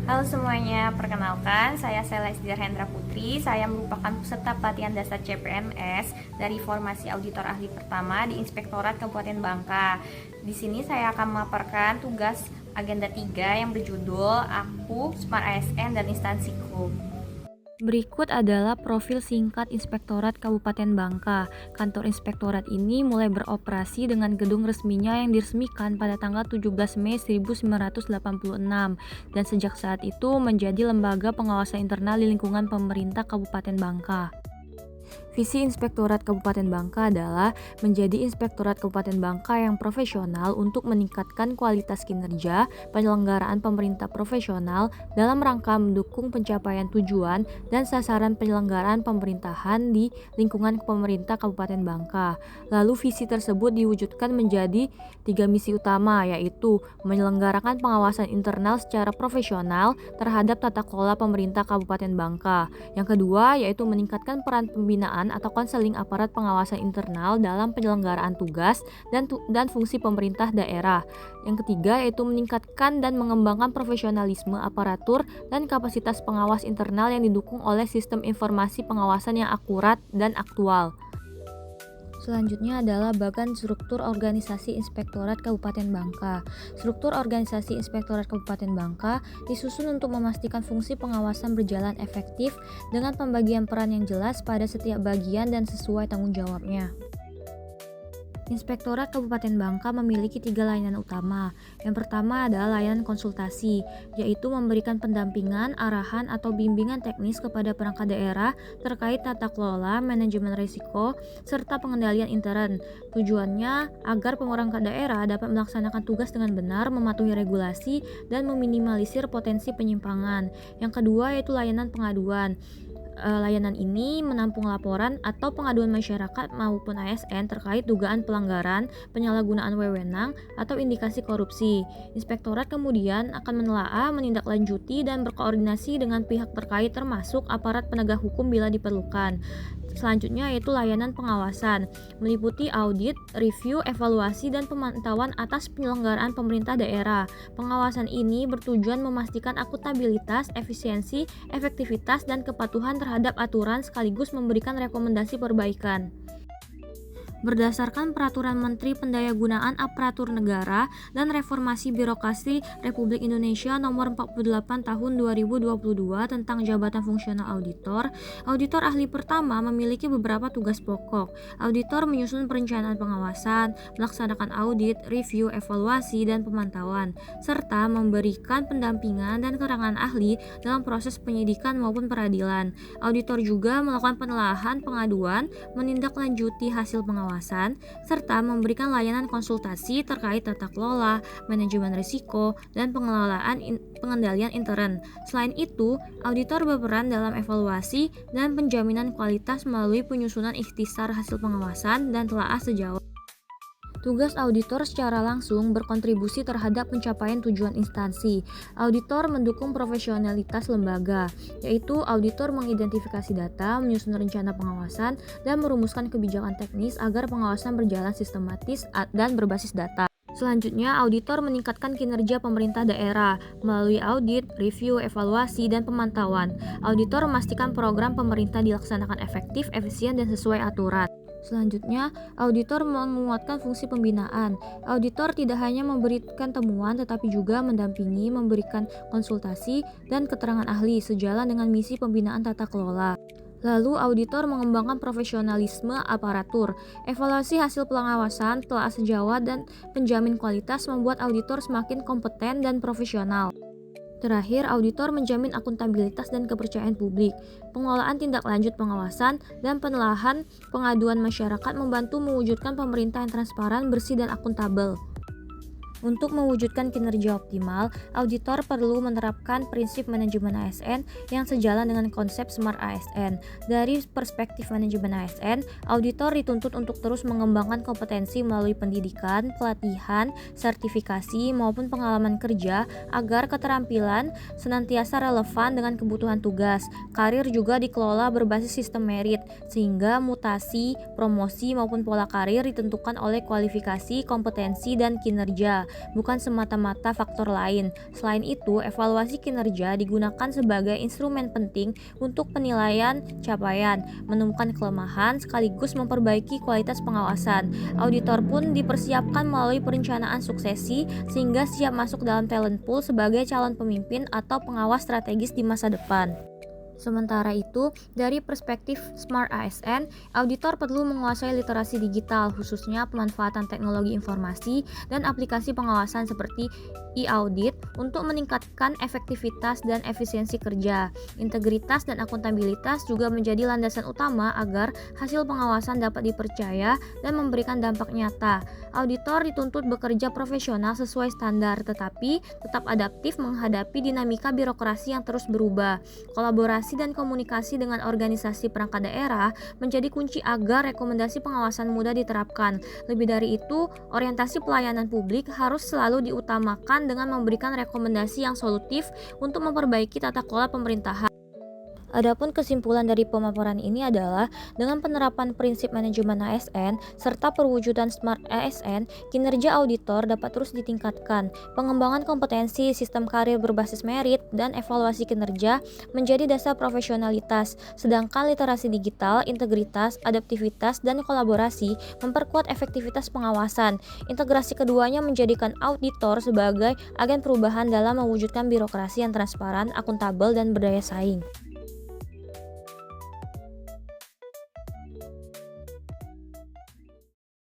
Halo semuanya, perkenalkan saya Celestia Hendra Putri. Saya merupakan peserta pelatihan dasar CPNS dari formasi auditor ahli pertama di Inspektorat Kabupaten Bangka. Di sini saya akan memaparkan tugas agenda 3 yang berjudul Aku, Smart ASN, dan Instansiku. Berikut adalah profil singkat Inspektorat Kabupaten Bangka. Kantor Inspektorat ini mulai beroperasi dengan gedung resminya yang diresmikan pada tanggal 17 Mei 1986 dan sejak saat itu menjadi lembaga pengawasan internal di lingkungan pemerintah Kabupaten Bangka. Visi Inspektorat Kabupaten Bangka adalah menjadi Inspektorat Kabupaten Bangka yang profesional untuk meningkatkan kualitas kinerja penyelenggaraan pemerintah profesional dalam rangka mendukung pencapaian tujuan dan sasaran penyelenggaraan pemerintahan di lingkungan pemerintah Kabupaten Bangka. Lalu visi tersebut diwujudkan menjadi 3 misi utama, yaitu menyelenggarakan pengawasan internal secara profesional terhadap tata kelola pemerintah Kabupaten Bangka. Yang kedua yaitu meningkatkan peran pembinaan atau konseling aparat pengawasan internal dalam penyelenggaraan tugas dan fungsi pemerintah daerah. Yang ketiga yaitu meningkatkan dan mengembangkan profesionalisme aparatur dan kapasitas pengawas internal yang didukung oleh sistem informasi pengawasan yang akurat dan aktual. Selanjutnya adalah bagan struktur organisasi Inspektorat Kabupaten Bangka. Struktur organisasi Inspektorat Kabupaten Bangka disusun untuk memastikan fungsi pengawasan berjalan efektif dengan pembagian peran yang jelas pada setiap bagian dan sesuai tanggung jawabnya. Inspektorat Kabupaten Bangka memiliki 3 layanan utama. Yang pertama adalah layanan konsultasi, yaitu memberikan pendampingan, arahan, atau bimbingan teknis kepada perangkat daerah terkait tata kelola, manajemen risiko, serta pengendalian intern. Tujuannya agar perangkat daerah dapat melaksanakan tugas dengan benar, mematuhi regulasi, dan meminimalisir potensi penyimpangan. Yang kedua yaitu layanan pengaduan. Layanan ini menampung laporan atau pengaduan masyarakat maupun ASN terkait dugaan pelanggaran, penyalahgunaan wewenang, atau indikasi korupsi. Inspektorat kemudian akan menelaah, menindaklanjuti, dan berkoordinasi dengan pihak terkait termasuk aparat penegak hukum bila diperlukan. Selanjutnya yaitu layanan pengawasan, meliputi audit, review, evaluasi, dan pemantauan atas penyelenggaraan pemerintah daerah. Pengawasan ini bertujuan memastikan akuntabilitas, efisiensi, efektivitas, dan kepatuhan terhadap aturan sekaligus memberikan rekomendasi perbaikan. Berdasarkan Peraturan Menteri Pendayagunaan Aparatur Negara dan Reformasi Birokrasi Republik Indonesia Nomor 48 Tahun 2022 tentang Jabatan Fungsional Auditor, auditor ahli pertama memiliki beberapa tugas pokok. Auditor menyusun perencanaan pengawasan, melaksanakan audit, review, evaluasi, dan pemantauan, serta memberikan pendampingan dan keterangan ahli dalam proses penyidikan maupun peradilan. Auditor juga melakukan penelaahan pengaduan, menindaklanjuti hasil pengawasan, serta memberikan layanan konsultasi terkait tata kelola, manajemen risiko, dan pengendalian intern. Selain itu, auditor berperan dalam evaluasi dan penjaminan kualitas melalui penyusunan ikhtisar hasil pengawasan dan telaah sejauh. Tugas auditor secara langsung berkontribusi terhadap pencapaian tujuan instansi. Auditor mendukung profesionalitas lembaga, yaitu auditor mengidentifikasi data, menyusun rencana pengawasan, dan merumuskan kebijakan teknis agar pengawasan berjalan sistematis dan berbasis data. Selanjutnya, auditor meningkatkan kinerja pemerintah daerah melalui audit, review, evaluasi, dan pemantauan. Auditor memastikan program pemerintah dilaksanakan efektif, efisien, dan sesuai aturan. Selanjutnya, auditor menguatkan fungsi pembinaan. Auditor tidak hanya memberikan temuan tetapi juga mendampingi, memberikan konsultasi, dan keterangan ahli sejalan dengan misi pembinaan tata kelola. Lalu, auditor mengembangkan profesionalisme aparatur. Evaluasi hasil pengawasan, telaah sejawat, dan penjamin kualitas membuat auditor semakin kompeten dan profesional. Terakhir, auditor menjamin akuntabilitas dan kepercayaan publik. Pengelolaan tindak lanjut pengawasan dan penelaahan pengaduan masyarakat membantu mewujudkan pemerintah yang transparan, bersih, dan akuntabel. Untuk mewujudkan kinerja optimal, auditor perlu menerapkan prinsip manajemen ASN yang sejalan dengan konsep Smart ASN. Dari perspektif manajemen ASN, auditor dituntut untuk terus mengembangkan kompetensi melalui pendidikan, pelatihan, sertifikasi, maupun pengalaman kerja agar keterampilan senantiasa relevan dengan kebutuhan tugas. Karir juga dikelola berbasis sistem merit, sehingga mutasi, promosi, maupun pola karir ditentukan oleh kualifikasi, kompetensi, dan kinerja. bukan semata-mata faktor lain. Selain itu, evaluasi kinerja digunakan sebagai instrumen penting untuk penilaian capaian, menemukan kelemahan, sekaligus memperbaiki kualitas pengawasan. Auditor pun dipersiapkan melalui perencanaan suksesi sehingga siap masuk dalam talent pool sebagai calon pemimpin atau pengawas strategis di masa depan. Sementara itu, dari perspektif Smart ASN, auditor perlu menguasai literasi digital, khususnya pemanfaatan teknologi informasi dan aplikasi pengawasan seperti e-audit untuk meningkatkan efektivitas dan efisiensi kerja. Integritas dan akuntabilitas juga menjadi landasan utama agar hasil pengawasan dapat dipercaya dan memberikan dampak nyata. Auditor dituntut bekerja profesional sesuai standar, tetapi tetap adaptif menghadapi dinamika birokrasi yang terus berubah. Kolaborasi dan komunikasi dengan organisasi perangkat daerah menjadi kunci agar rekomendasi pengawasan mudah diterapkan. Lebih dari itu, orientasi pelayanan publik harus selalu diutamakan dengan memberikan rekomendasi yang solutif untuk memperbaiki tata kelola pemerintahan. Adapun kesimpulan dari pemaparan ini adalah dengan penerapan prinsip manajemen ASN serta perwujudan Smart ASN, kinerja auditor dapat terus ditingkatkan. Pengembangan kompetensi, sistem karir berbasis merit, dan evaluasi kinerja menjadi dasar profesionalitas, sedangkan literasi digital, integritas, adaptivitas, dan kolaborasi memperkuat efektivitas pengawasan. Integrasi keduanya menjadikan auditor sebagai agen perubahan dalam mewujudkan birokrasi yang transparan, akuntabel, dan berdaya saing.